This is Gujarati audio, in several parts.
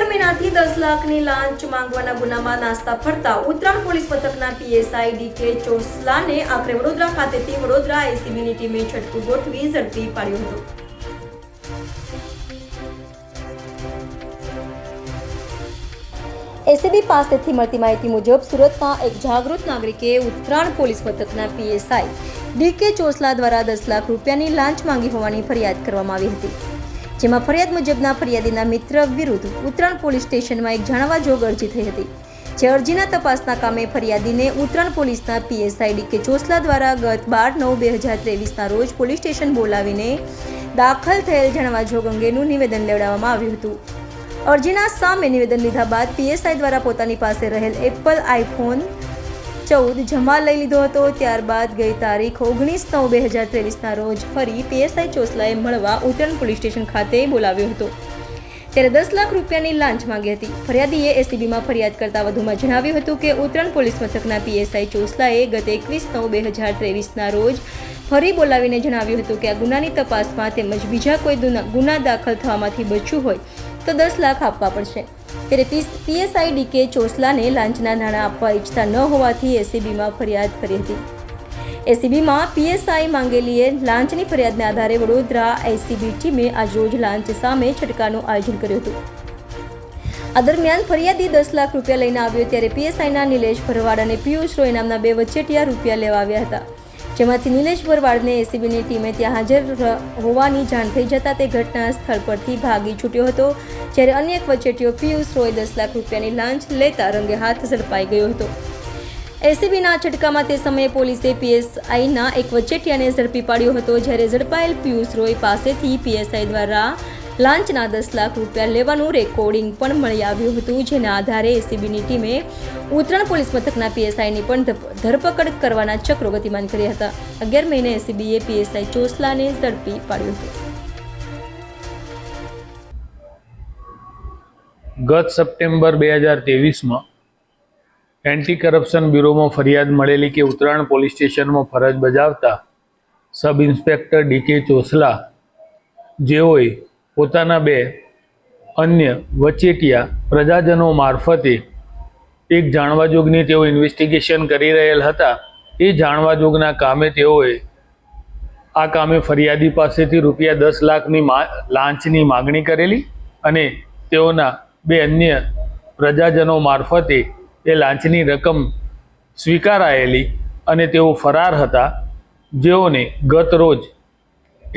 મહિનાથી 10 લાખની લાંચ માંગવાના ગુનામાં નાસ્તા ફરતા ઉત્તરાયણ પોલીસ મથકના પીએસઆઈ ડીકે ચોસલાને આખરે વડોદરા ખાતેથી વડોદરા એસીબીની ટીમે છટકું ગોઠવી ઝડપી પાડ્યો હતો। એસીબી પાસેથી મળતી માહિતી મુજબ સુરતમાં એક જાગૃત નાગરિકે ઉત્તરાયણ પોલીસ મથકના પીએસઆઈ ડીકે ચોસલા દ્વારા 10 લાખ રૂપિયાની લાંચ માંગી હોવાની ફરિયાદ કરવામાં આવી હતી, જેમાં ફરિયાદ મુજબના ફરિયાદીના મિત્ર વિરુદ્ધ ઉત્તરાયણ પોલીસ સ્ટેશનમાં એક જાણવા જોગ અરજી થઈ હતી, જે અરજીના તપાસના કામે ફરિયાદીને ઉત્તરાયણ પોલીસના પીએસઆઈ ડીકે ચોસલા દ્વારા ગત 12/9/2023ના રોજ પોલીસ સ્ટેશન બોલાવીને દાખલ થયેલ જાણવા જોગ અંગેનું નિવેદન લેવડાવવામાં આવ્યું હતું। અરજીના સામે નિવેદન લીધા બાદ પીએસઆઈ દ્વારા પોતાની પાસે રહેલ એપલ આઈફોન 14 જમા લઈ લીધો હતો। ત્યારબાદ ગઈ તારીખ 19/9/2023ના રોજ ફરી પીએસઆઈ ચોસલાએ મળવા ઉત્તરાયણ પોલીસ સ્ટેશન ખાતે બોલાવ્યો હતો, ત્યારે 10 લાખ રૂપિયાની લાંચ માંગી હતી। ફરિયાદીએ એસીબીમાં ફરિયાદ કરતા વધુમાં જણાવ્યું હતું કે ઉત્તરાયણ પોલીસ મથકના પીએસઆઈ ચોસલાએ ગત 21/9/2023ના રોજ ફરી બોલાવીને જણાવ્યું હતું કે આ ગુનાની તપાસમાં તેમજ બીજા કોઈ ગુના દાખલ થવામાંથી બચવું હોય તો 10 લાખ આપવા પડશે। ત્યારે પીએસઆઈ ડીકે ચોસલાને લાંચના નાણાં આપવા ઈચ્છતા ન હોવાથી એસીબીમાં ફરિયાદ કરી હતી। એસીબીમાં પીએસઆઈ માંગેલી લાંચની ફરિયાદને આધારે વડોદરા એસીબી ટીમે આજરોજ લાંચ સામે છટકાનું આયોજન કર્યું હતું। આ દરમિયાન ફરિયાદી 10 લાખ રૂપિયા લઈને આવ્યો ત્યારે પીએસઆઈના નિલેશ ભરવાડ અને પિયુષ રોય નામના બે વચેટિયા રૂપિયા લેવા આવ્યા હતા, જેમાંથી નિલેશ ભરવાડને એસીબીની ટીમે ત્યાં હાજર હોવાની જાણ થઈ જતા તે ઘટના સ્થળ પરથી ભાગી છૂટ્યો હતો, જ્યારે અન્ય એક વચેટિયો પિયુષ રોય 10 લાખ રૂપિયાની લાંચ લેતા રંગે હાથ ઝડપાઈ ગયો હતો। એસીબીના છટકામાં તે સમયે પોલીસે પીએસઆઈના એક વચેટિયાને ઝડપી પાડ્યો હતો, જ્યારે ઝડપાયેલ પિયુષ રોય પાસેથી પીએસઆઈ દ્વારા લાંચના 10 લાખ રૂપિયા લેવાનું રેકોર્ડિંગ પણ મળી આવ્યું હતું, જેના આધારે એસીબીની ટીમે ઉત્તરાયણ પોલીસ મથકના પીએસઆઈની પણ ધરપકડ કરવાના ચક્રો ગતિમાન કર્યા હતા। 11 મહિને એસીબીએ પીએસઆઈ ચોસલાને ઝડપી પાડ્યો હતો। ગત સપ્ટેમ્બર 2023માં એન્ટી કરપ્શન બ્યુરોમાં ફરિયાદ મળેલી કે ઉત્તરાયણ પોલીસ સ્ટેશનમાં ફરજ બજાવતા સબ ઇન્સ્પેક્ટર ડીકે ચોસલા જેઓએ પોતાના બે અન્ય વચેટિયા પ્રજાજનો મારફતે એક જાણવાજોગની તેઓ ઇન્વેસ્ટિગેશન કરી રહેલ હતા। એ જાણવાજોગના કામે તેઓએ આ કામે ફરિયાદી પાસેથી રૂપિયા 10 લાખની લાંચની માગણી કરેલી અને તેઓના બે અન્ય પ્રજાજનો મારફતે એ લાંચની રકમ સ્વીકારાયેલી અને તેઓ ફરાર હતા, જેઓને ગત રોજ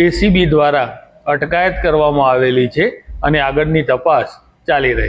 એસીબી દ્વારા અટકાયત કરવામાં આવેલી છે અને આગળની તપાસ ચાલી રહી છે।